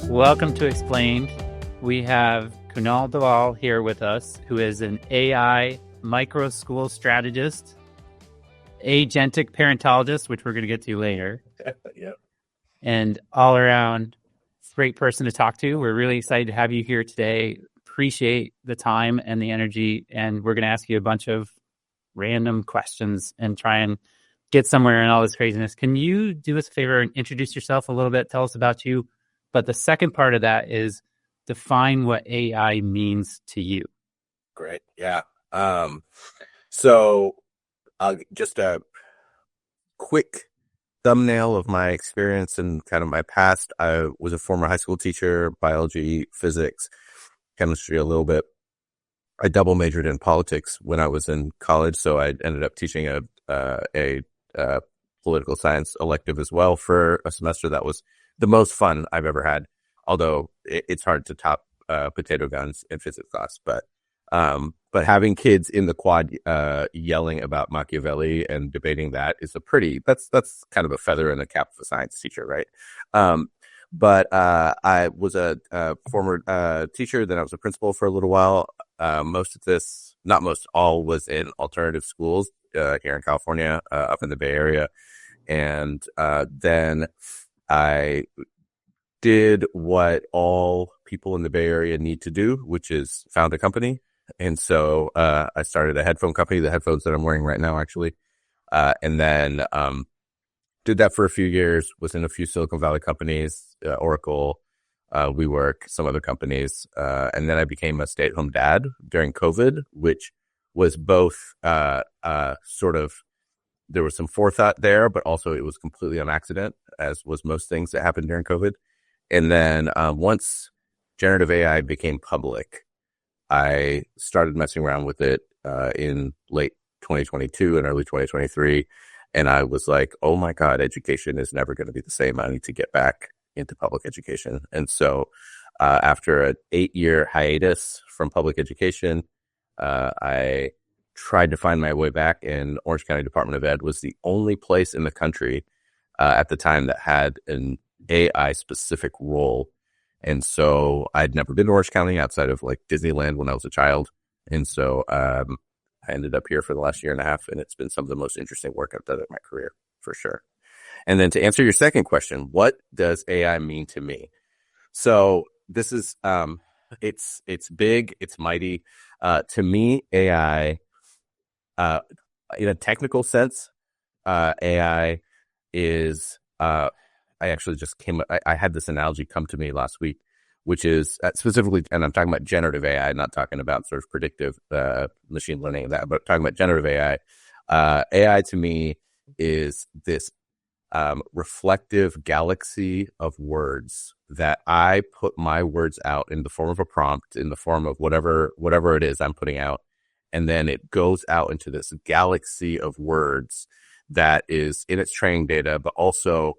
Welcome to explainED. We have Kunal Dalal here with us, who is an AI Microschool Strategist, Agentic Parentologist, which we're going to get to later. Yep. And all around great person to talk to. We're really excited to have you here today. Appreciate the time and the energy. And we're going to ask you a bunch of random questions and try and get somewhere in all this craziness. Can you do us a favor and introduce yourself a little bit? Tell us about you. But the second part of that is define what AI means to you. Great. Yeah. So just a quick thumbnail of my experience and kind of my past. I was a former high school teacher, biology, physics, chemistry a little bit. I double majored in politics when I was in college, so I ended up teaching a political science elective as well for a semester. That was the most fun I've ever had, although it's hard to top potato guns in physics class. But having kids in the quad yelling about Machiavelli and debating that is that's kind of a feather in the cap of a science teacher, right? But I was a former teacher, then I was a principal for a little while. Most of this, not most, all was in alternative schools here in California, up in the Bay Area. And then I did what all people in the Bay Area need to do, which is found a company. And so I started a headphone company, the headphones that I'm wearing right now, actually. And then did that for a few years, was in a few Silicon Valley companies, Oracle, WeWork, some other companies. And then I became a stay-at-home dad during COVID, which was both sort of, there was some forethought there, but also it was completely on accident, as was most things that happened during COVID. And then once generative AI became public, I started messing around with it in late 2022 and early 2023. And I was like, oh my God, education is never going to be the same. I need to get back into public education. And so after an 8-year hiatus from public education, I tried to find my way back, and Orange County Department of Ed was the only place in the country at the time that had an AI specific role. And so I'd never been to Orange County outside of like Disneyland when I was a child. And so I ended up here for the last year and a half, and it's been some of the most interesting work I've done in my career, for sure. And then to answer your second question, what does AI mean to me? So this is, it's big, it's mighty. To me, AI, in a technical sense, AI is, I actually just I had this analogy come to me last week, which is specifically, and I'm talking about generative AI, not talking about sort of predictive machine learning and that, but talking about generative AI. AI to me is this reflective galaxy of words that I put my words out in the form of a prompt, in the form of whatever it is I'm putting out. And then it goes out into this galaxy of words that is in its training data, but also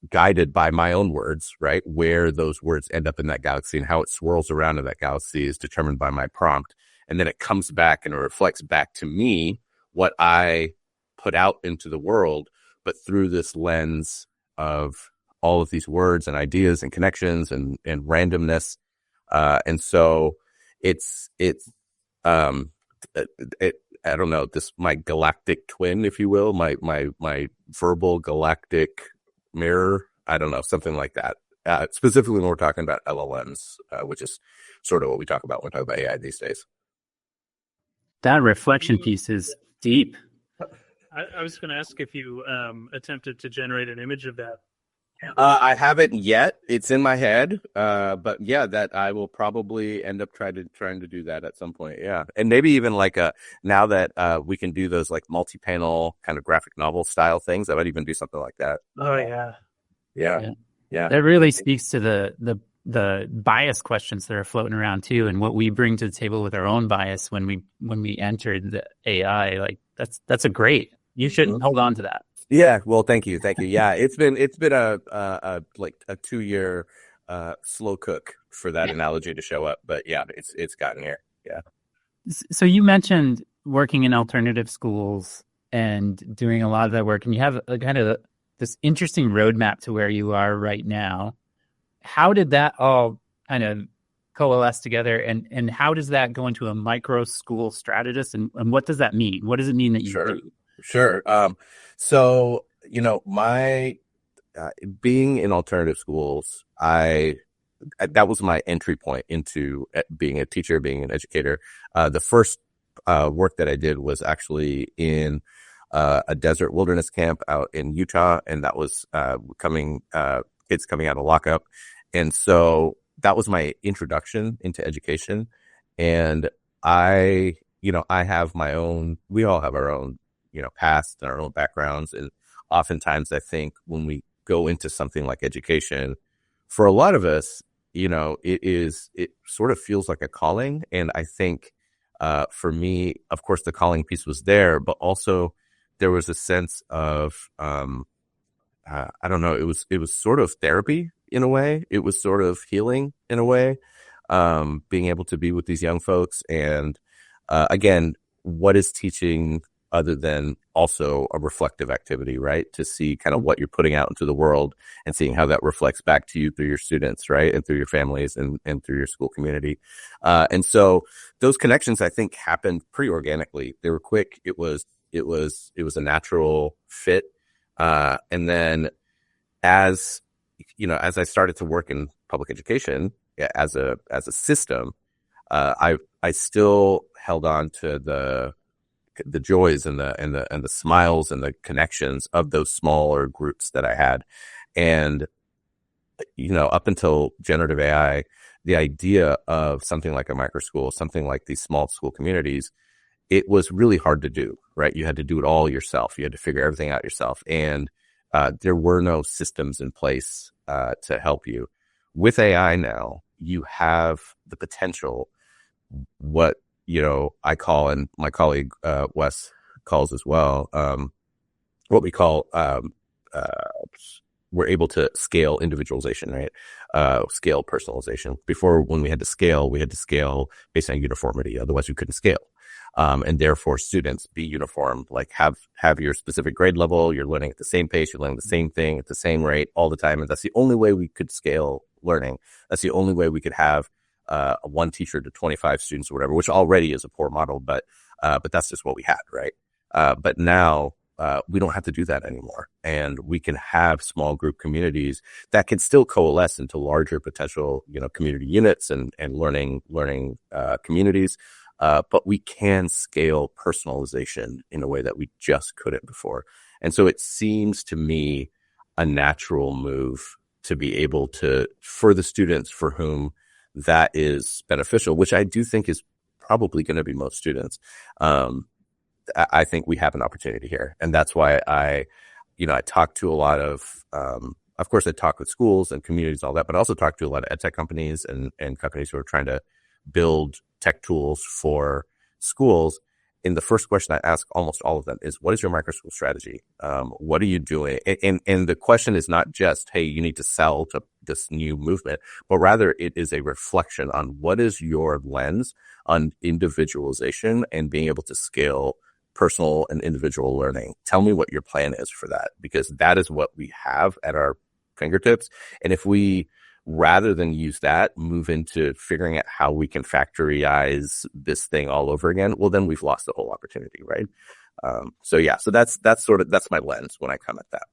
guided by my own words, right? Where those words end up in that galaxy and how it swirls around in that galaxy is determined by my prompt. And then it comes back and it reflects back to me what I put out into the world, but through this lens of all of these words and ideas and connections and randomness. And so I don't know, my galactic twin, if you will, my verbal galactic mirror. I don't know, something like that. Specifically when we're talking about LLMs, which is sort of what we talk about when we talk about AI these days. That reflection piece is deep. I was going to ask if you attempted to generate an image of that. I haven't yet. It's in my head. But yeah, that I will probably end up trying to do that at some point. Yeah. And maybe even like now that we can do those like multi-panel kind of graphic novel style things, I might even do something like that. Oh yeah. Yeah. That really speaks to the bias questions that are floating around too, and what we bring to the table with our own bias when we entered the AI. Like that's a great. You shouldn't hold on to that. Yeah, well, thank you, thank you. Yeah, it's been a like a 2 year slow cook for that analogy to show up, but yeah, it's gotten here. Yeah, So you mentioned working in alternative schools and doing a lot of that work, and you have a kind of this interesting roadmap to where you are right now. How did that all kind of coalesce together, and how does that go into a micro school strategist, and what does that mean? What does it mean that you sure, do? sure. So my being in alternative schools, that was my entry point into being a teacher, being an educator. The first work that I did was actually in a desert wilderness camp out in Utah, and that was kids coming out of lockup, and so that was my introduction into education. And I have my own. We all have our own, past and our own backgrounds, and oftentimes I think when we go into something like education, for a lot of us, it sort of feels like a calling. And I think for me, of course, the calling piece was there, but also there was a sense of, I don't know, it was sort of therapy in a way. It was sort of healing in a way, being able to be with these young folks. And again, what is teaching other than also a reflective activity, right? To see kind of what you're putting out into the world and seeing how that reflects back to you through your students, right? And through your families and through your school community. And so those connections, I think, happened pretty organically. They were quick. It was a natural fit. And then as as I started to work in public education as a system, I still held on to the joys and the smiles and the connections of those smaller groups that I had. And up until generative AI, the idea of something like a micro school, something like these small school communities, it was really hard to do, right? You had to do it all yourself. You had to figure everything out yourself. And there were no systems in place to help you. With AI now, you have the potential, what, I call, and my colleague Wes calls as well, what we call, uh, we're able to scale individualization, right? Scale personalization. Before, when we had to scale based on uniformity. Otherwise, we couldn't scale. And therefore, students be uniform, like have your specific grade level. You're learning at the same pace. You're learning the same thing at the same rate all the time. And that's the only way we could scale learning. That's the only way we could have one teacher to 25 students or whatever, which already is a poor model, but that's just what we had, right? But now we don't have to do that anymore, and we can have small group communities that can still coalesce into larger potential, community units and learning communities. But we can scale personalization in a way that we just couldn't before. And so it seems to me a natural move to be able to, for the students for whom that is beneficial, which I do think is probably going to be most students. I think we have an opportunity here. And that's why I talk to a lot of course, I talk with schools and communities, all that, but I also talk to a lot of edtech companies and companies who are trying to build tech tools for schools. And the first question I ask almost all of them is, what is your microschool strategy? What are you doing? And the question is not just, hey, you need to sell to this new movement, but rather it is a reflection on what is your lens on individualization and being able to scale personal and individual learning. Tell me what your plan is for that, because that is what we have at our fingertips. And if we, rather than use that, move into figuring out how we can factoryize this thing all over again, well, then we've lost the whole opportunity, right? So that's my lens when I come at that.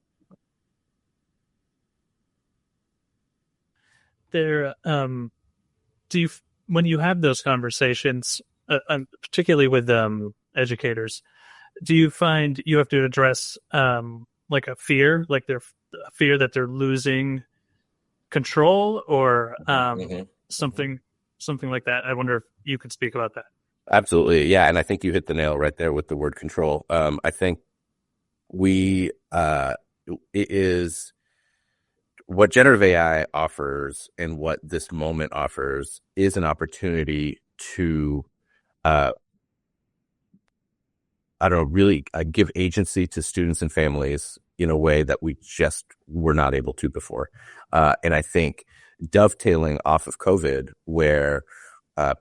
There, do you, when you have those conversations, particularly with educators, do you find you have to address like a fear, like a fear that they're losing control, or something like that? I wonder if you could speak about that. Absolutely. Yeah. And I think you hit the nail right there with the word control. I think it is what generative AI offers, and what this moment offers is an opportunity to I don't know, really give agency to students and families in a way that we just were not able to before. And I think dovetailing off of COVID, where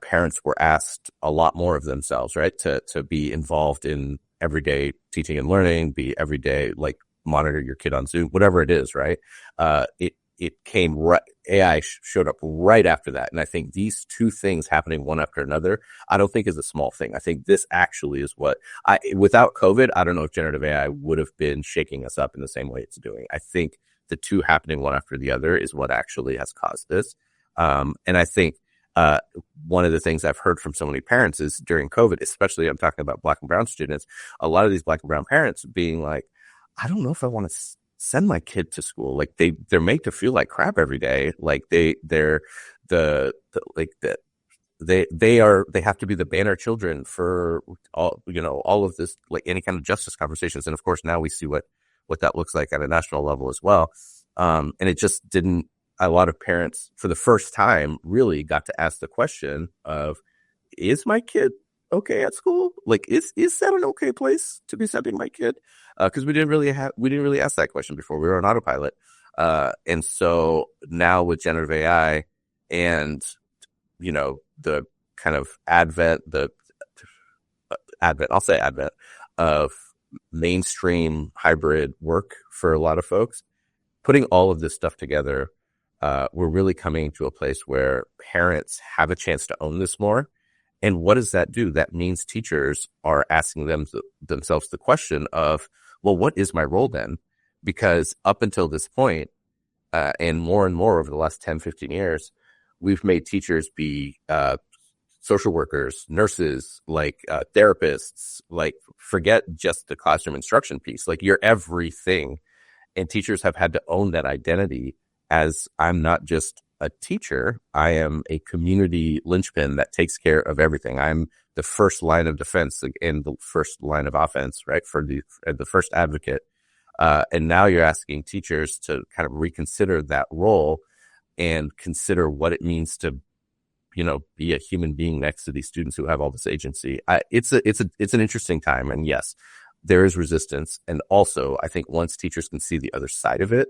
parents were asked a lot more of themselves, right? To be involved in everyday teaching and learning, be everyday, like monitor your kid on Zoom, whatever it is, right? It came right, AI showed up right after that. And I think these two things happening one after another, I don't think is a small thing. I think this actually is what without COVID, I don't know if generative AI would have been shaking us up in the same way it's doing. I think the two happening one after the other is what actually has caused this. And I think, one of the things I've heard from so many parents is during COVID, especially I'm talking about Black and brown students, a lot of these Black and brown parents being like, I don't know if I want to send my kid to school. Like they're made to feel like crap every day. Like they have to be the banner children for all of this, like any kind of justice conversations. And of course, now we see what that looks like at a national level as well. And it just didn't, a lot of parents for the first time really got to ask the question of, is my kid okay at school? Like, is that an okay place to be sending my kid? Cause we didn't really ask that question before. We were on autopilot. And so now with generative AI and, the kind of advent of mainstream hybrid work for a lot of folks, putting all of this stuff together, we're really coming to a place where parents have a chance to own this more. And what does that do? That means teachers are asking themselves the question of, well, what is my role then? Because up until this point, and more over the last 10, 15 years, we've made teachers be social workers, nurses, like therapists, like forget just the classroom instruction piece. Like you're everything. And teachers have had to own that identity as I'm not just a teacher, I am a community linchpin that takes care of everything. I'm the first line of defense and the first line of offense, right? For the first advocate. And now you're asking teachers to kind of reconsider that role and consider what it means to, be a human being next to these students who have all this agency. It's an interesting time. And yes, there is resistance. And also I think once teachers can see the other side of it,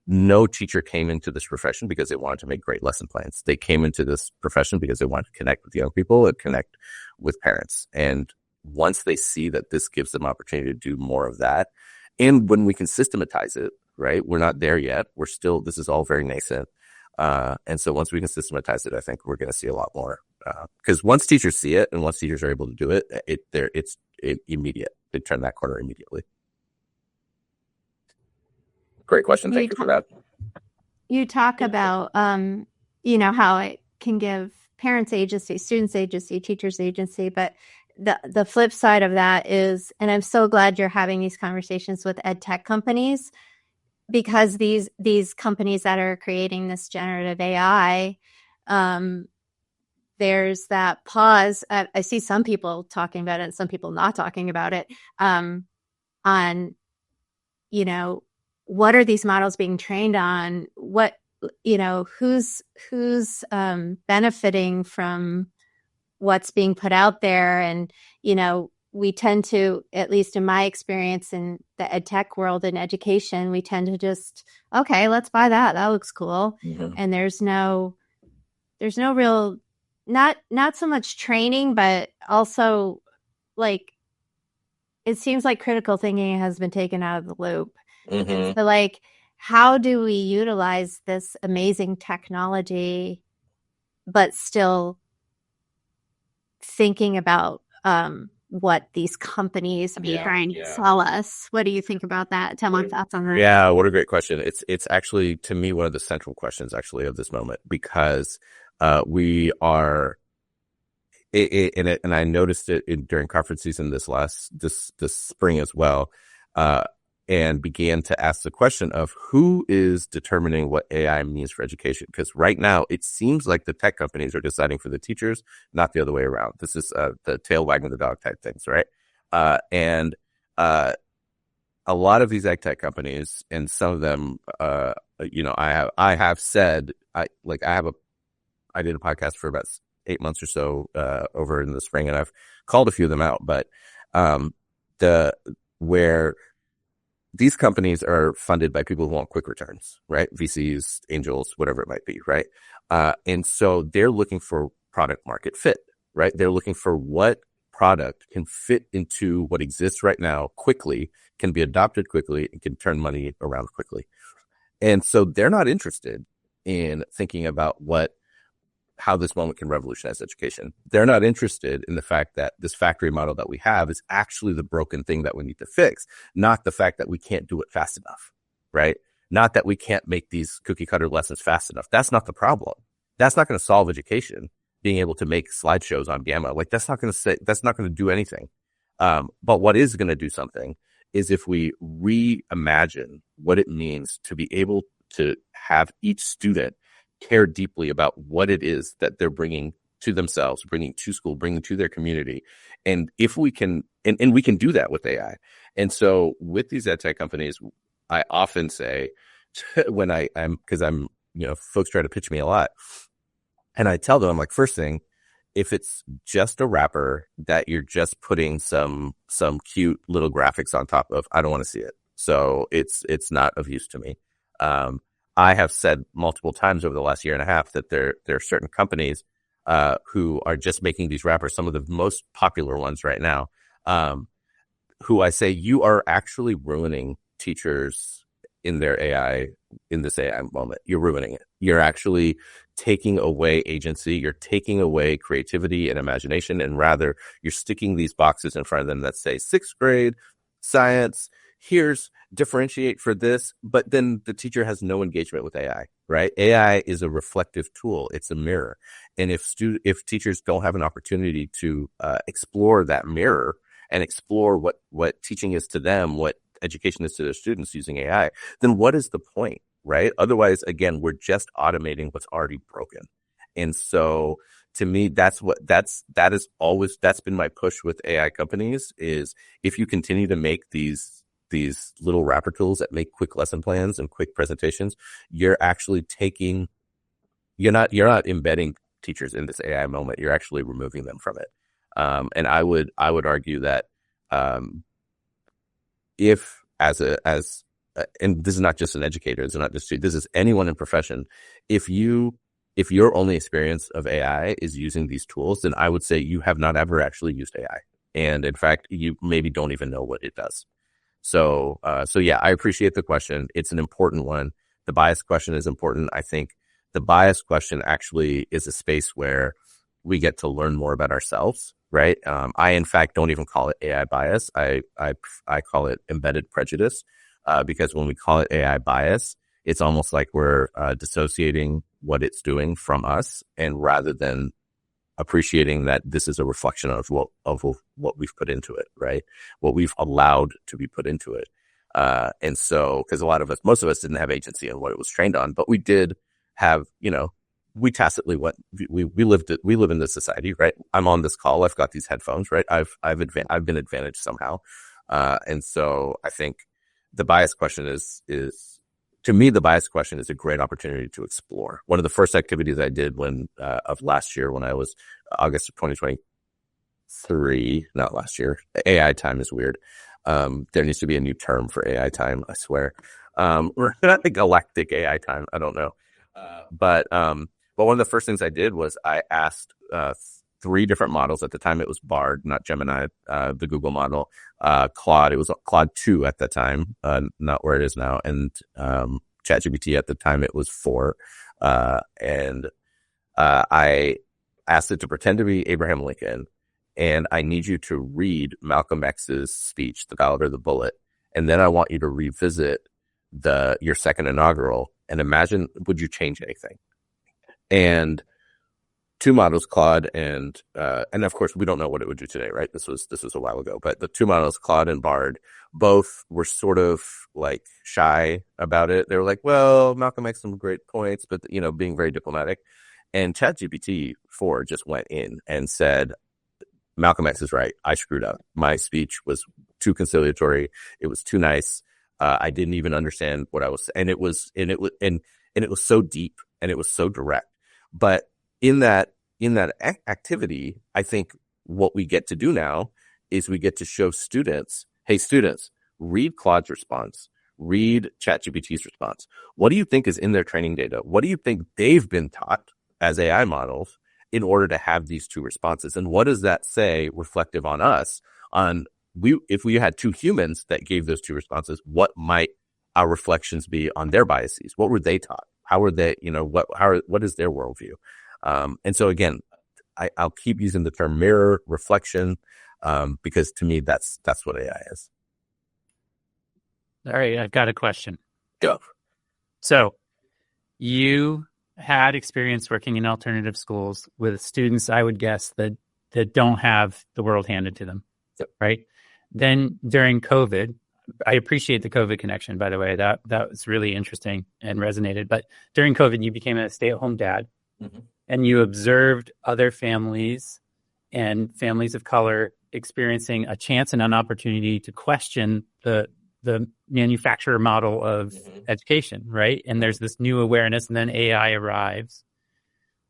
no teacher came into this profession because they wanted to make great lesson plans. They came into this profession because they wanted to connect with young people and connect with parents. And once they see that this gives them opportunity to do more of that, and when we can systematize it, right? We're not there yet. This is all very nascent. And so once we can systematize it, I think we're going to see a lot more. Because once teachers see it and once teachers are able to do it, it's immediate. They turn that corner immediately. Great question. Thank you for that. You talk about, how it can give parents agency, students agency, teachers agency, but the flip side of that is, and I'm so glad you're having these conversations with edtech companies, because these companies that are creating this generative AI, there's that pause. I see some people talking about it and some people not talking about it, on, what are these models being trained on? What, who's benefiting from what's being put out there? And, we tend to, at least in my experience in the ed tech world and education, we tend to just, okay, let's buy that. That looks cool. Mm-hmm. And there's no real, not so much training, but also like, it seems like critical thinking has been taken out of the loop. Mm-hmm. So like, how do we utilize this amazing technology, but still thinking about what these companies are trying to sell us? What do you think about that? Tell my thoughts on that. Yeah, what a great question. It's actually, to me, one of the central questions actually of this moment, because we are, and I noticed it during conference season this spring as well, and began to ask the question of who is determining what AI means for education. Because right now it seems like the tech companies are deciding for the teachers, not the other way around. This is the tail wagging the dog type things, right? And a lot of these ed tech companies, and some of them, I have said, I did a podcast for about 8 months or so over in the spring, and I've called a few of them out. But where these companies are funded by people who want quick returns, right? VCs, angels, whatever it might be, right? And so they're looking for product market fit, right? They're looking for what product can fit into what exists right now quickly, can be adopted quickly, and can turn money around quickly. And so they're not interested in thinking about how this moment can revolutionize education. They're not interested in the fact that this factory model that we have is actually the broken thing that we need to fix, not the fact that we can't do it fast enough, right? Not that we can't make these cookie cutter lessons fast enough. That's not the problem. That's not going to solve education. Being able to make slideshows on Gamma, like that's not going to do anything. But what is going to do something is if we reimagine what it means to be able to have each student care deeply about what it is that they're bringing to themselves, bringing to school, bringing to their community. And if we can, and we can do that with AI. And so with these ed tech companies, I often say when because folks try to pitch me a lot, and I tell them, I'm like, first thing, if it's just a wrapper that you're just putting some cute little graphics on top of, I don't want to see it. So it's not of use to me. I have said multiple times over the last year and a half that there are certain companies who are just making these wrappers, some of the most popular ones right now, who I say you are actually ruining teachers in this AI moment. You're ruining it. You're actually taking away agency. You're taking away creativity and imagination, and rather you're sticking these boxes in front of them that say sixth grade science. Here's differentiate for this, but then the teacher has no engagement with AI, right? AI is a reflective tool. It's a mirror. And if teachers don't have an opportunity to explore that mirror and explore what teaching is to them, what education is to their students using AI, then what is the point, right? Otherwise, again, we're just automating what's already broken. And so to me, that's been my push with AI companies is if you continue to make these little wrapper tools that make quick lesson plans and quick presentations, you're actually you're not embedding teachers in this AI moment. You're actually removing them from it. And I would argue that, if and this is not just an educator, this is anyone in profession. If your only experience of AI is using these tools, then I would say you have not ever actually used AI. And in fact, you maybe don't even know what it does. So yeah, I appreciate the question. It's an important one. The bias question is important. I think the bias question actually is a space where we get to learn more about ourselves, right? I, in fact, don't even call it AI bias. I call it embedded prejudice, because when we call it AI bias, it's almost like we're dissociating what it's doing from us, and rather than appreciating that this is a reflection of what we've put into it, right? What we've allowed to be put into it. And so, because most of us didn't have agency in what it was trained on, but we did have, we tacitly we live in this society, right? I'm on this call. I've got these headphones, right? I've been advantaged somehow. And so I think the bias question to me, the bias question is a great opportunity to explore. One of the first activities I did of last year, when I was August of 2023, not last year. AI time is weird. There needs to be a new term for AI time, I swear. Or not the galactic AI time. I don't know. But one of the first things I did was I asked 3 different models. At the time, it was Bard, not Gemini, the Google model. Claude, it was Claude 2 at the time, not where it is now. And ChatGPT at the time, it was 4. And I asked it to pretend to be Abraham Lincoln. And I need you to read Malcolm X's speech, The Ballot or the Bullet. And then I want you to revisit your second inaugural and imagine, would you change anything? And 2 models, Claude and of course we don't know what it would do today, right? This was a while ago, but the 2 models, Claude and Bard, both were sort of like shy about it. They were like, well, Malcolm makes some great points, but being very diplomatic. And ChatGPT 4 just went in and said, Malcolm X is right. I screwed up. My speech was too conciliatory. It was too nice. I didn't even understand what I was, and it was so deep and it was so direct. But in that activity, I think what we get to do now is we get to show students hey, students, read Claude's response, read ChatGPT's response. What do you think is in their training data? What do you think they've been taught as AI models in order to have these two responses? And what does that say reflective on us if we had two humans that gave those two responses, what might our reflections be on their biases? What were they taught? How were they, what is their worldview? And so again, I'll keep using the term mirror reflection, because to me, that's what AI is. All right, I've got a question. Go. So you had experience working in alternative schools with students, I would guess, that don't have the world handed to them, yep. Right? Then during COVID, I appreciate the COVID connection, by the way. That was really interesting and resonated. But during COVID, you became a stay-at-home dad, mm-hmm. and you observed other families and families of color experiencing a chance and an opportunity to question the manufacturer model of mm-hmm. education, right? And there's this new awareness, and then AI arrives.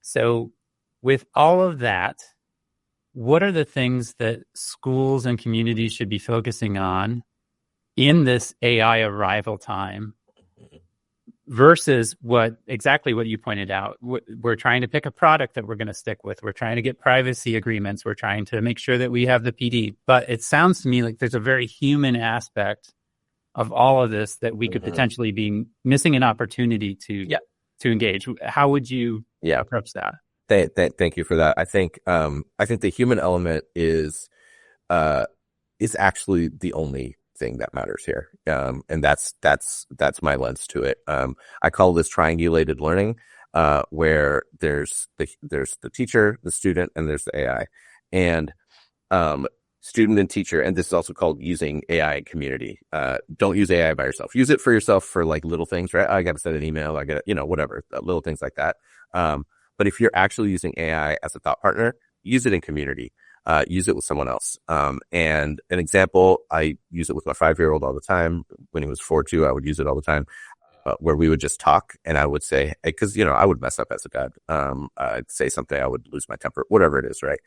So with all of that, what are the things that schools and communities should be focusing on in this AI arrival time versus exactly what you pointed out? We're trying to pick a product that we're going to stick with. We're trying to get privacy agreements. We're trying to make sure that we have the PD. But it sounds to me like there's a very human aspect of all of this that we could mm-hmm. potentially be missing an opportunity to engage. How would you approach that? Thank you for that. I think the human element is actually the only thing that matters here. And that's my lens to it. I call this triangulated learning, where there's the teacher, the student, and there's the AI. And student and teacher, and this is also called using AI in community. Don't use AI by yourself. Use it for yourself for like little things, right? I got to send an email. I got to, whatever, little things like that. But if you're actually using AI as a thought partner, use it in community. Use it with someone else. And an example, I use it with my 5-year-old all the time. When he was 4 too, I would use it all the time, where we would just talk, and I would say, because, I would mess up as a dad. I'd say something, I would lose my temper, whatever it is, right?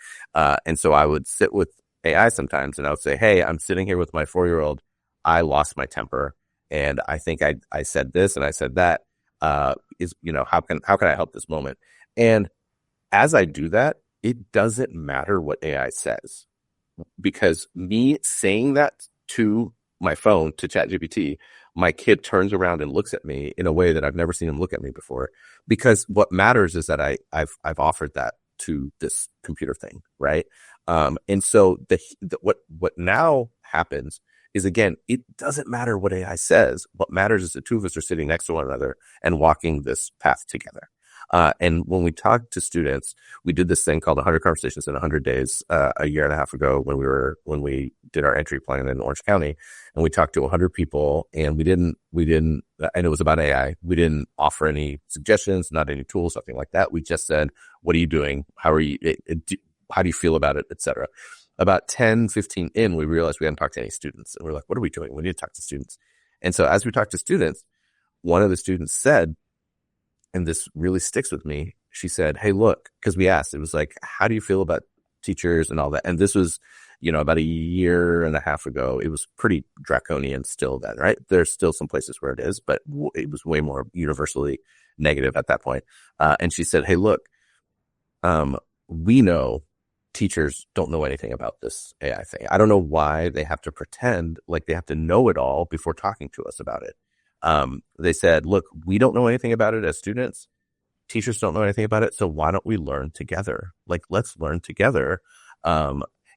And so I would sit with AI sometimes, and I would say, hey, I'm sitting here with my 4-year-old. I lost my temper, and I think I said this and I said that. How can I help this moment? And as I do that, it doesn't matter what AI says, because me saying that to my phone, to ChatGPT, my kid turns around and looks at me in a way that I've never seen him look at me before. Because what matters is that I've offered that to this computer thing, right? And so what now happens is, again, it doesn't matter what AI says. What matters is the two of us are sitting next to one another and walking this path together. And when we talk to students, we did this thing called 100 Conversations in 100 Days, a year and a half ago when we did our entry plan in Orange County, and we talked to 100 people, and we didn't, and it was about AI. We didn't offer any suggestions, not any tools, nothing like that. We just said, what are you doing? How do you feel about it, et cetera. About 10, 15 in, we realized we hadn't talked to any students, and we're like, what are we doing? We need to talk to students. And so as we talked to students, one of the students said, and this really sticks with me, she said, hey, look, because we asked, it was like, how do you feel about teachers and all that? And this was, about a year and a half ago. It was pretty draconian still then, right? There's still some places where it is, but it was way more universally negative at that point. And she said, hey, look, we know teachers don't know anything about this AI thing. I don't know why they have to pretend like they have to know it all before talking to us about it. They said, look, we don't know anything about it as students. Teachers don't know anything about it. So why don't we learn together? Like, let's learn together.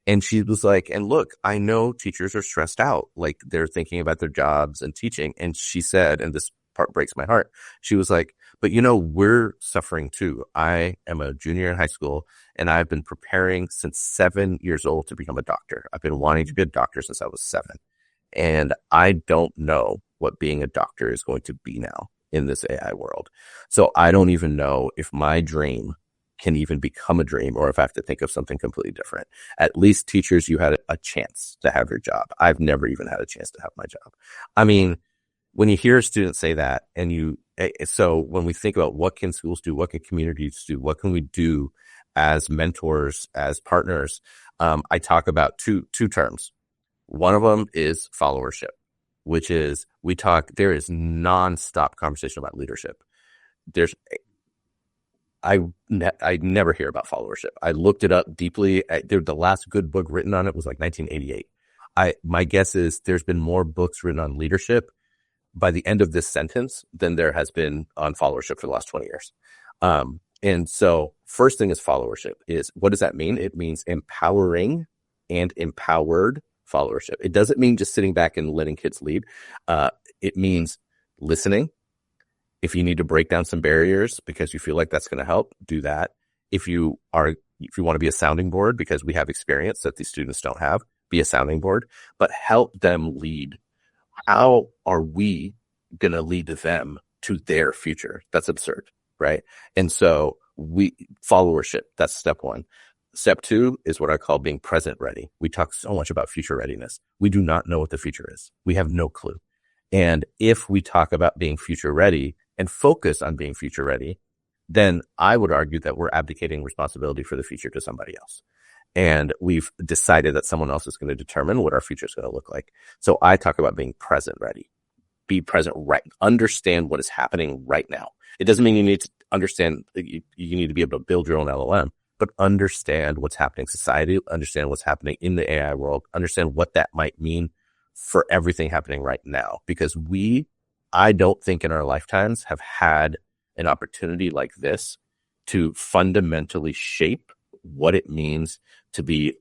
And she was like, and look, I know teachers are stressed out. Like, they're thinking about their jobs and teaching. And she said, and this part breaks my heart, she was like, but we're suffering too. I am a junior in high school, and I've been preparing since 7 years old to become a doctor. I've been wanting to be a doctor since I was 7. And I don't know what being a doctor is going to be now in this AI world. So I don't even know if my dream can even become a dream, or if I have to think of something completely different. At least teachers, you had a chance to have your job. I've never even had a chance to have my job. I mean, when you hear a student say that, and so when we think about what can schools do, what can communities do, what can we do as mentors, as partners, I talk about two terms. One of them is followership, which is there is nonstop conversation about leadership. I never hear about followership. I looked it up deeply. The last good book written on it was like 1988. My guess is there's been more books written on leadership by the end of this sentence than there has been on followership for the last 20 years. And so first thing is followership is, what does that mean? It means empowering and empowered followership. It doesn't mean just sitting back and letting kids lead. It means listening. If you need to break down some barriers because you feel like that's going to help, do that. If you want to be a sounding board because we have experience that these students don't have, be a sounding board, but help them lead. How are we going to lead them to their future? That's absurd, right? And so followership, that's step one. Step two is what I call being present ready. We talk so much about future readiness. We do not know what the future is. We have no clue. And if we talk about being future ready and focus on being future ready, then I would argue that we're abdicating responsibility for the future to somebody else. And we've decided that someone else is going to determine what our future is going to look like. So I talk about being present ready. Be present, right? Understand what is happening right now. It doesn't mean you need to understand, you need to be able to build your own LLM, but understand what's happening in society, understand what's happening in the AI world, understand what that might mean for everything happening right now. Because I don't think in our lifetimes have had an opportunity like this to fundamentally shape what it means to be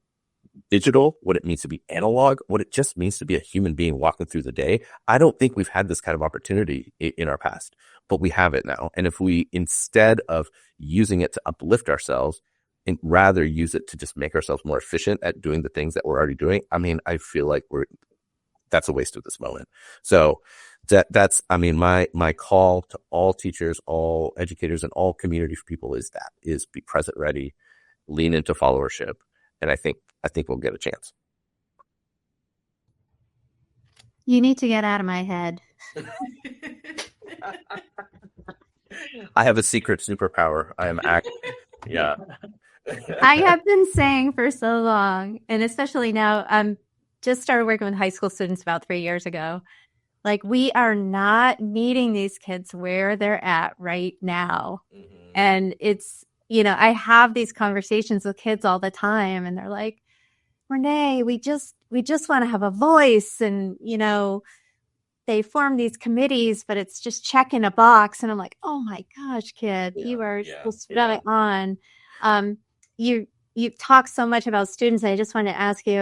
digital, what it means to be analog, what it just means to be a human being walking through the day. I don't think we've had this kind of opportunity in our past, but we have it now. And if we, instead of using it to uplift ourselves, and rather use it to just make ourselves more efficient at doing the things that we're already doing, I feel like that's a waste of this moment. So that's my call to all teachers, all educators, and all community people is be present ready, lean into followership, and I think we'll get a chance. You need to get out of my head. I have a secret superpower. I am yeah. I have been saying for so long, and especially now, just started working with high school students about 3 years ago. Like, we are not meeting these kids where they're at right now. Mm-hmm. And it's, I have these conversations with kids all the time, and they're like, Renee, we just want to have a voice. And, they form these committees, but it's just checking a box. And I'm like, oh my gosh, kid, you are spot on. You've talked so much about students. I just wanted to ask you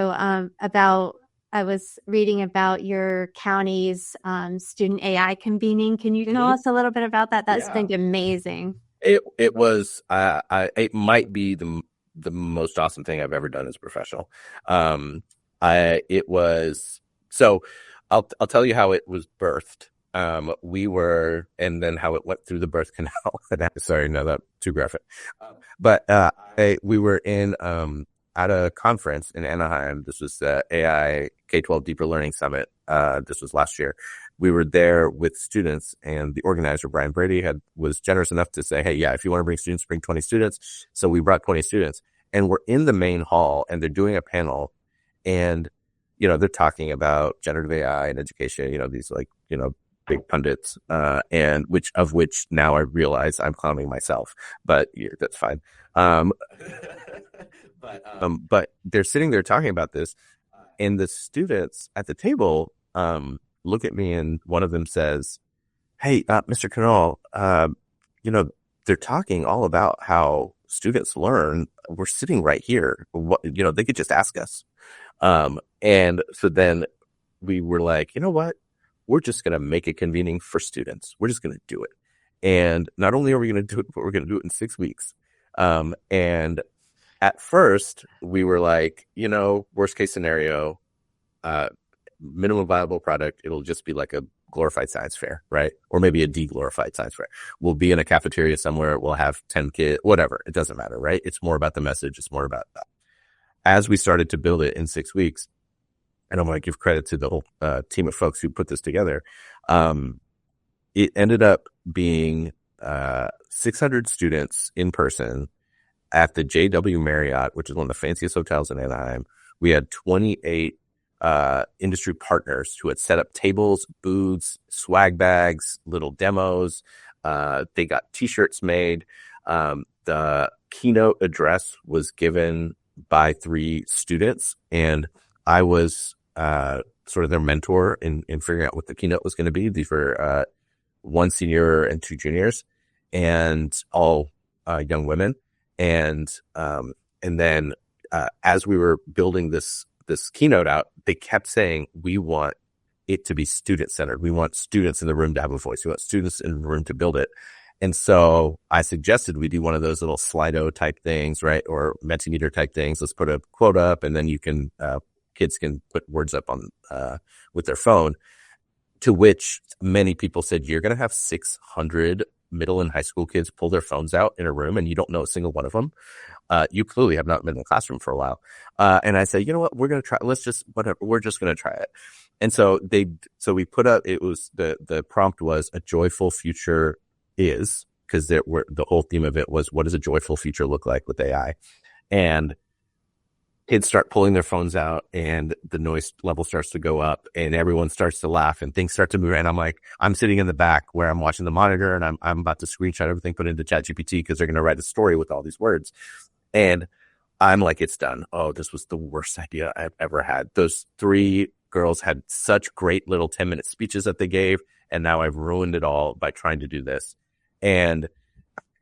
about, I was reading about your county's student AI convening. Can you tell us a little bit about that? That's been amazing. It was, it might be the most awesome thing I've ever done as a professional. I'll tell you how it was birthed. And then how it went through the birth canal. Sorry, no, that's too graphic. But we were at a conference in Anaheim. This was the AI K-12 Deeper Learning Summit. This was last year. We were there with students, and the organizer, Brian Brady, was generous enough to say, hey, yeah, if you want to bring students, bring 20 students. So we brought 20 students, and we're in the main hall, and they're doing a panel, and they're talking about generative AI and education, these big pundits, and which now I realize I'm clowning myself, but that's fine. But they're sitting there talking about this, and the students at the table look at me, and one of them says, hey, Mr. Kunal, they're talking all about how students learn. We're sitting right here. They could just ask us. And so then we were like, you know what? We're just going to make a convening for students. We're just going to do it. And not only are we going to do it, but we're going to do it in 6 weeks. And at first we were like, worst case scenario, minimum viable product. It'll just be like a glorified science fair, right? Or maybe a de-glorified science fair. We'll be in a cafeteria somewhere. We'll have 10 kids, whatever. It doesn't matter, right? It's more about the message. It's more about that. As we started to build it in 6 weeks, and I'm going to give credit to the whole team of folks who put this together, it ended up being 600 students in person at the JW Marriott, which is one of the fanciest hotels in Anaheim. We had 28 industry partners who had set up tables, booths, swag bags, little demos. They got t-shirts made. The keynote address was given by 3 students, and I was sort of their mentor in figuring out what the keynote was going to be. These were 1 senior and 2 juniors, and all young women. And then as we were building this keynote out, they kept saying, we want it to be student centered. We want students in the room to have a voice. We want students in the room to build it. And so I suggested we do one of those little Slido type things, right? Or Mentimeter type things. Let's put a quote up, and then you can, kids can put words up on, with their phone, to which many people said, you're going to have 600 middle and high school kids pull their phones out in a room, and you don't know a single one of them. You clearly have not been in the classroom for a while. And I said, you know what, we're going to try, we're just going to try it. And so we put up, it was the prompt was a joyful future is, because the whole theme of it was, what does a joyful future look like with AI? And kids start pulling their phones out, and the noise level starts to go up, and everyone starts to laugh, and things start to move. And I'm sitting in the back where I'm watching the monitor, and I'm about to screenshot everything, put it into ChatGPT, because they're going to write a story with all these words. And I'm like, it's done. Oh, this was the worst idea I've ever had. Those 3 girls had such great little 10-minute speeches that they gave, and now I've ruined it all by trying to do this. And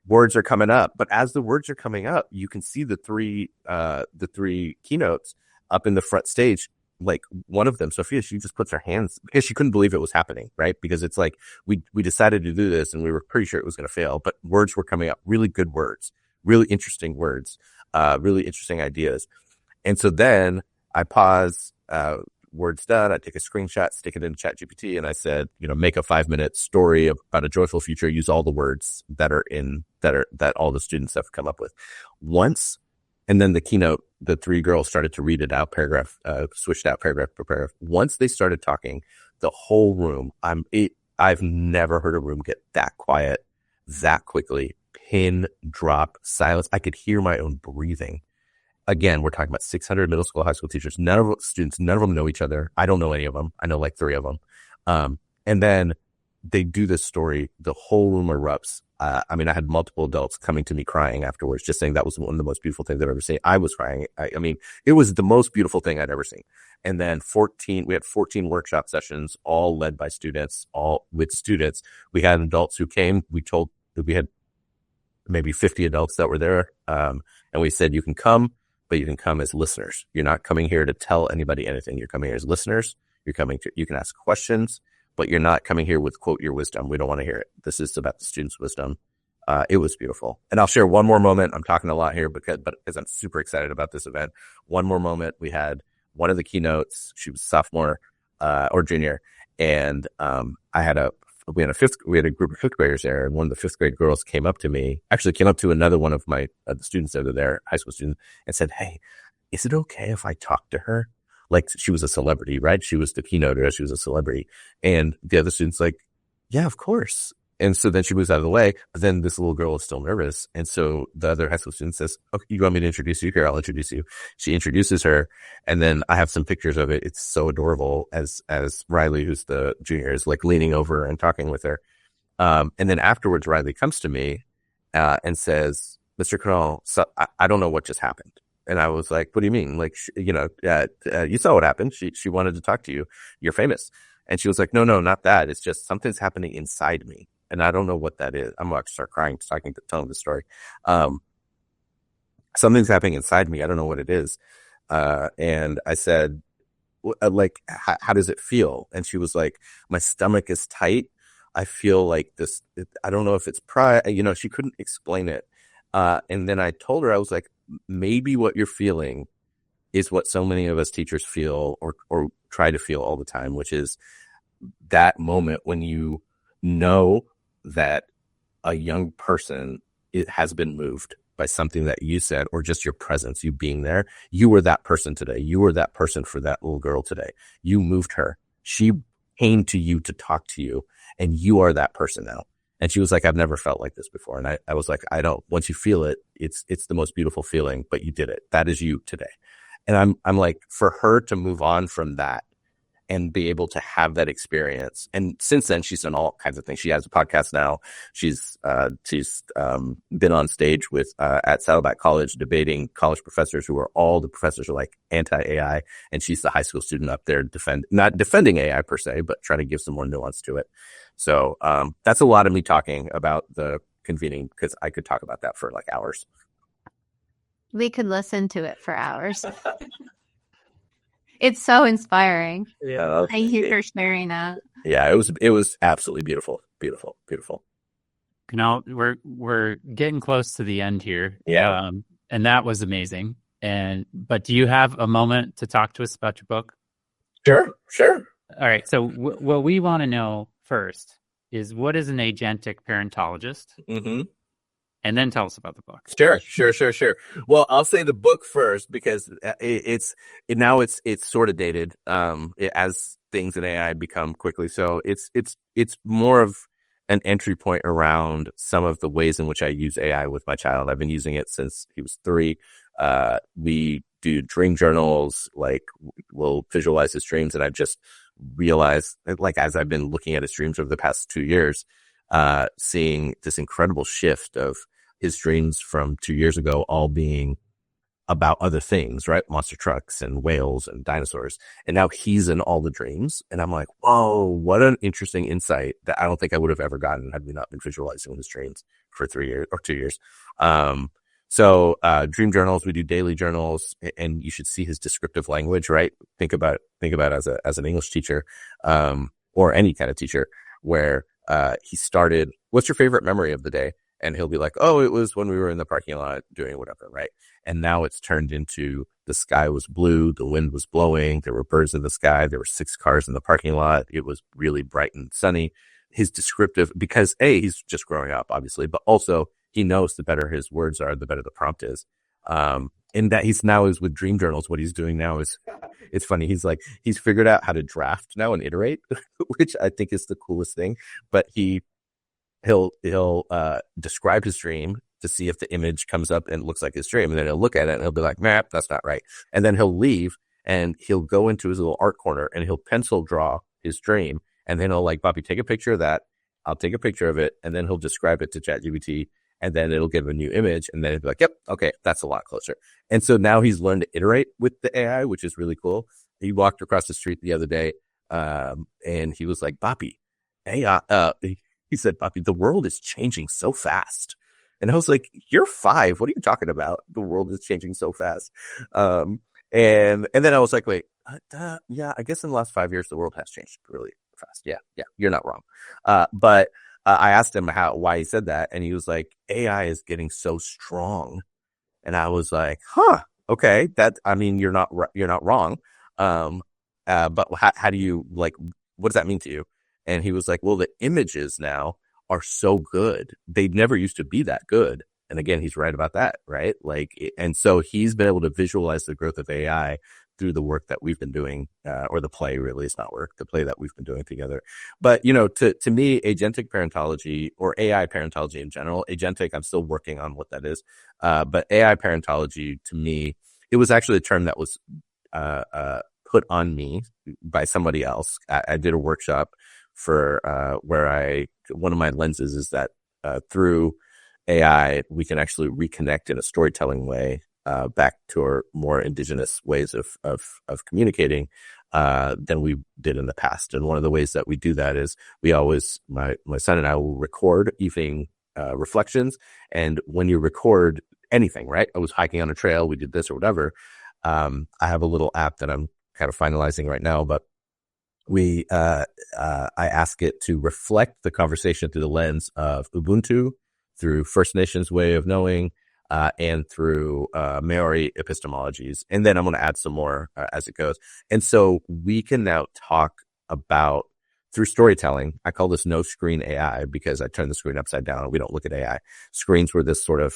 words are coming up, but as the words are coming up, you can see the three keynotes up in the front stage. Like one of them, Sophia, she just puts her hands, because she couldn't believe it was happening, right? Because it's like, we decided to do this, and we were pretty sure it was going to fail, but words were coming up, really good words, really interesting words, really interesting ideas. And so then I pause, words done. I take a screenshot, stick it in ChatGPT, and I said, make a 5-minute story about a joyful future. Use all the words that all the students have come up with. And then the keynote, the 3 girls started to read it out, switched out paragraph per paragraph. Once they started talking, the whole room, I've never heard a room get that quiet that quickly. Pin drop, silence. I could hear my own breathing. Again, we're talking about 600 middle school, high school teachers. None of them know each other. I don't know any of them. I know like 3 of them. And then they do this story. The whole room erupts. I had multiple adults coming to me crying afterwards, just saying that was one of the most beautiful things I've ever seen. I was crying. It was the most beautiful thing I'd ever seen. And then we had 14 workshop sessions, all led by students, all with students. We had adults who came. We had maybe 50 adults that were there. And we said, you can come, but you can come as listeners. You're not coming here to tell anybody anything. You're coming here as listeners. You can ask questions, but you're not coming here with, quote, your wisdom. We don't want to hear it. This is about the students' wisdom. It was beautiful. And I'll share one more moment. I'm talking a lot here because I'm super excited about this event. One more moment. We had one of the keynotes. She was sophomore, or junior. And, we had a group of 5th graders there, and one of the 5th grade girls came up to another one of my the students that were there, high school students, and said, hey, is it okay if I talk to her? Like, she was a celebrity, right? She was the keynoter. She was a celebrity. And the other student's like, yeah, of course. And so then she moves out of the way, but then this little girl is still nervous. And so the other high school student says, okay, you want me to introduce you? Here, I'll introduce you. She introduces her. And then I have some pictures of it. It's so adorable as Riley, who's the junior, is like leaning over and talking with her. And then afterwards, Riley comes to me, and says, Mr. Kunal, so I don't know what just happened. And I was like, what do you mean? Like, you saw what happened. She wanted to talk to you. You're famous. And she was like, no, not that. It's just something's happening inside me. And I don't know what that is. I'm about to start crying, telling the story. Something's happening inside me. I don't know what it is. And I said, like, how does it feel? And she was like, my stomach is tight. I feel like this. I don't know if it's pride. She couldn't explain it. And then I told her, I was like, maybe what you're feeling is what so many of us teachers feel or try to feel all the time, which is that moment when you know that a young person has been moved by something that you said, or just your presence, you being there. You were that person today. You were that person for that little girl today. You moved her. She came to you to talk to you, and you are that person now. And she was like, I've never felt like this before. And I was like, once you feel it, it's the most beautiful feeling, but you did it. That is you today. And I'm like, for her to move on from that and be able to have that experience. And since then, she's done all kinds of things. She has a podcast now. She's been on stage with at Saddleback College debating college professors who are all the professors are like anti-AI, and she's the high school student up there not defending AI per se, but trying to give some more nuance to it. So that's a lot of me talking about the convening, because I could talk about that for like hours. We could listen to it for hours. It's so inspiring. Yeah. Thank you for sharing that. Yeah, it was absolutely beautiful. Kunal, we're getting close to the end here. Yeah. And that was amazing. But do you have a moment to talk to us about your book? Sure. All right. So what we want to know first is, what is an agentic parentologist? Mm-hmm. And then tell us about the book. Sure. Well, I'll say the book first, because it's sort of dated as things in AI become quickly. So it's more of an entry point around some of the ways in which I use AI with my child. I've been using it since he was 3. We do dream journals, like we'll visualize his dreams. And I've just realized, like, as I've been looking at his dreams over the past 2 years, seeing this incredible shift of his dreams from 2 years ago all being about other things, right? Monster trucks and whales and dinosaurs. And now he's in all the dreams. And I'm like, whoa, what an interesting insight that I don't think I would have ever gotten had we not been visualizing his dreams for 3 years or 2 years. So dream journals, we do daily journals, and you should see his descriptive language, right? Think about as an English teacher, or any kind of teacher, where he started, what's your favorite memory of the day? And he'll be like, oh, it was when we were in the parking lot doing whatever, right? And now it's turned into, the sky was blue, the wind was blowing, there were birds in the sky, there were 6 cars in the parking lot, it was really bright and sunny. His descriptive, because he's just growing up, obviously, but also he knows the better his words are, the better the prompt is. And that is with dream journals, what he's doing now is, it's funny. He's figured out how to draft now and iterate, which I think is the coolest thing. But he'll describe his dream to see if the image comes up and looks like his dream. And then he'll look at it and he'll be like, nah, that's not right. And then he'll leave and he'll go into his little art corner and he'll pencil draw his dream. And then he'll like, Bobby, take a picture of that. I'll take a picture of it. And then he'll describe it to ChatGPT. And then it'll give a new image. And then it'll be like, yep, okay, that's a lot closer. And so now he's learned to iterate with the AI, which is really cool. He walked across the street the other day, and he was like, Bobby, AI, he said, Bobby, the world is changing so fast. And I was like, you're 5. What are you talking about? The world is changing so fast. And then I was like, wait, yeah, I guess in the last 5 years, the world has changed really fast. Yeah, you're not wrong. But I asked him why he said that. And he was like, AI is getting so strong. And I was like, okay, you're not wrong. But how do you, like, what does that mean to you? And he was like, well, the images now are so good. They never used to be that good. And again, he's right about that, right? Like, and so he's been able to visualize the growth of AI through the work that we've been doing, or the play, really, it's not work, the play that we've been doing together. But, to me, agentic parentology, or AI parentology in general, agentic, I'm still working on what that is. But AI parentology, to me, it was actually a term that was put on me by somebody else. I did a workshop for where one of my lenses is that through AI, we can actually reconnect in a storytelling way back to our more indigenous ways of communicating than we did in the past. And one of the ways that we do that is my son and I will record evening reflections. And when you record anything, right? I was hiking on a trail, we did this or whatever. I have a little app that I'm kind of finalizing right now, but I ask it to reflect the conversation through the lens of Ubuntu, through First Nations way of knowing, and through Maori epistemologies. And then I'm going to add some more as it goes. And so we can now talk about, through storytelling, I call this no screen AI because I turn the screen upside down and we don't look at AI. Screens were this sort of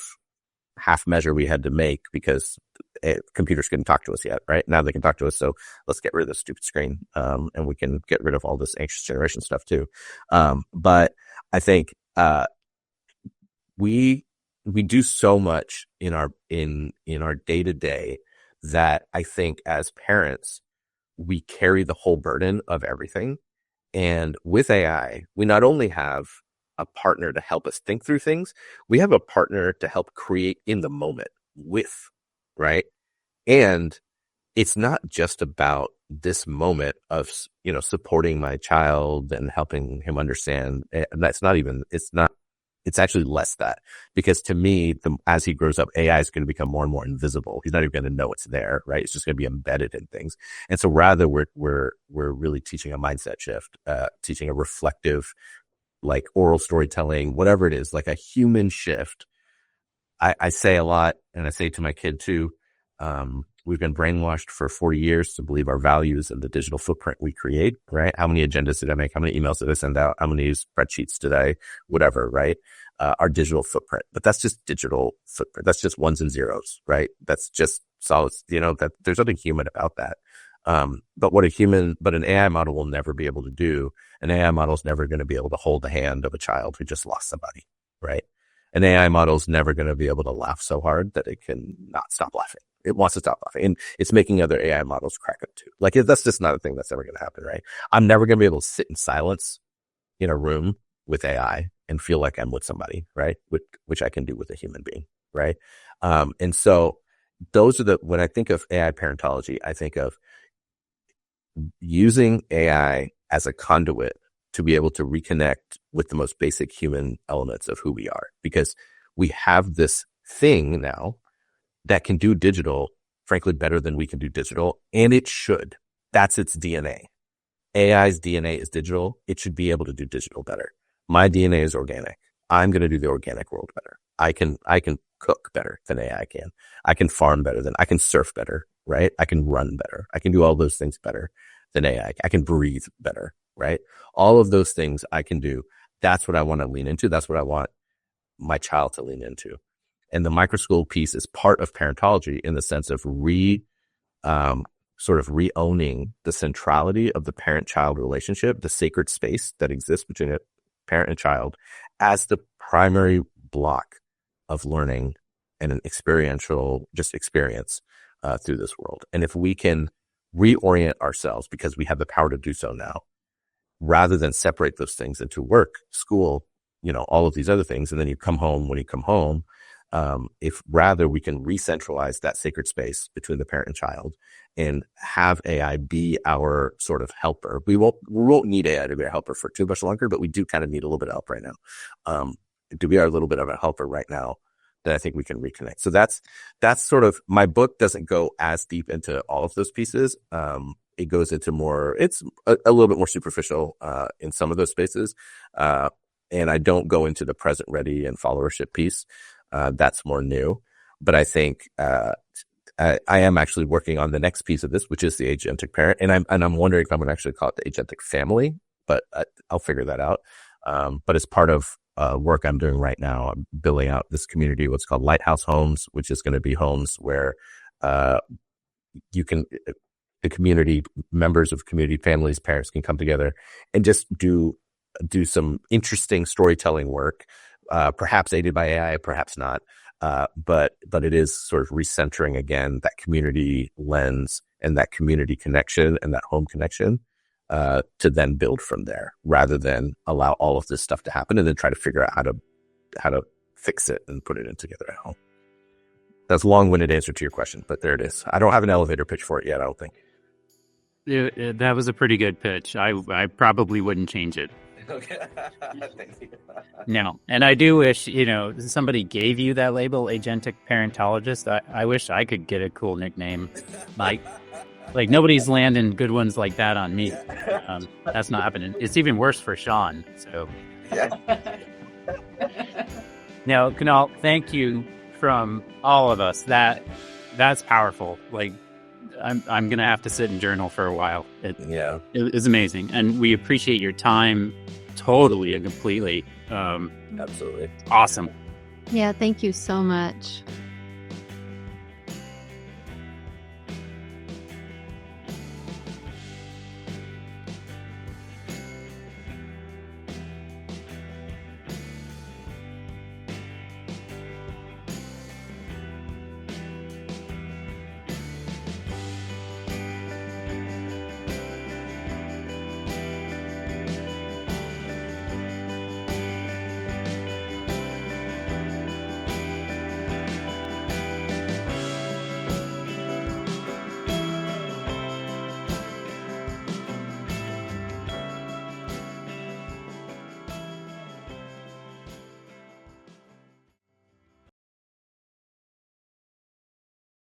half measure we had to make because computers couldn't talk to us yet, right? Now they can talk to us. So let's get rid of this stupid screen. And we can get rid of all this anxious generation stuff too. But I think, we do so much in our day to day that I think as parents, we carry the whole burden of everything. And with AI, we not only have a partner to help us think through things, we have a partner to help create in the moment with, right? And it's not just about this moment of, supporting my child and helping him understand. And it's actually less that, because to me, as he grows up, AI is going to become more and more invisible. He's not even going to know it's there, right? It's just going to be embedded in things. And so rather we're really teaching a mindset shift, teaching a reflective, like oral storytelling, whatever it is, like a human shift. I say a lot, and I say to my kid too, we've been brainwashed for 40 years to believe our values and the digital footprint we create, right? How many agendas did I make? How many emails did I send out? How many spreadsheets did I, whatever, right? Our digital footprint, but that's just digital footprint. That's just ones and zeros, right? That's just solid, that there's nothing human about that. But an AI model will never be able to do, an AI model is never going to be able to hold the hand of a child who just lost somebody, right? An AI model is never going to be able to laugh so hard that it can not stop laughing. It wants to stop laughing, and it's making other AI models crack up too. Like, that's just not a thing that's ever going to happen, right? I'm never going to be able to sit in silence in a room with AI and feel like I'm with somebody, right? Which I can do with a human being, right? And so those are when I think of AI parentology, I think of using AI as a conduit to be able to reconnect with the most basic human elements of who we are, because we have this thing now that can do digital, frankly, better than we can do digital. And it should. That's its DNA. AI's DNA is digital. It should be able to do digital better. My DNA is organic. I'm going to do the organic world better. I can cook better than AI can. I can farm better I can surf better, right? I can run better. I can do all those things better than AI. I can breathe better, right? All of those things I can do. That's what I want to lean into. That's what I want my child to lean into. And the microschool piece is part of parentology in the sense of sort of re-owning the centrality of the parent-child relationship, the sacred space that exists between a parent and child as the primary block of learning and an experiential experience through this world. And if we can reorient ourselves, because we have the power to do so now, rather than separate those things into work, school, all of these other things, and then you come home when you come home, if rather we can re-centralize that sacred space between the parent and child and have AI be our sort of helper. We won't need AI to be a helper for too much longer, but we do kind of need a little bit of help right now. To be our little bit of a helper right now, that I think we can reconnect. So that's sort of, my book doesn't go as deep into all of those pieces. It goes into more, it's a little bit more superficial in some of those spaces. And I don't go into the present ready and followership piece. That's more new. But I think I am actually working on the next piece of this, which is the agentic parent. And I'm wondering if I'm going to actually call it the agentic family, but I'll figure that out. But as part of work I'm doing right now, I'm building out this community, what's called Lighthouse Homes, which is going to be homes where you can, the community, members of community, families, parents can come together and just do some interesting storytelling work, perhaps aided by AI, perhaps not. But it is sort of recentering again that community lens and that community connection and that home connection, to then build from there, rather than allow all of this stuff to happen and then try to figure out how to fix it and put it in together at home. That's a long-winded answer to your question, but there it is. I don't have an elevator pitch for it yet, I don't think. That was a pretty good pitch. I probably wouldn't change it. Okay. Thank you. No. And I do wish, somebody gave you that label, Agentic Parentologist. I wish I could get a cool nickname. Like nobody's landing good ones like that on me. That's not happening. It's even worse for Sean. So, yeah. Now, Kunal, thank you from all of us. That's powerful. Like, I'm gonna have to sit and journal for a while. It is amazing, and we appreciate your time totally and completely. Absolutely awesome. Yeah, thank you so much.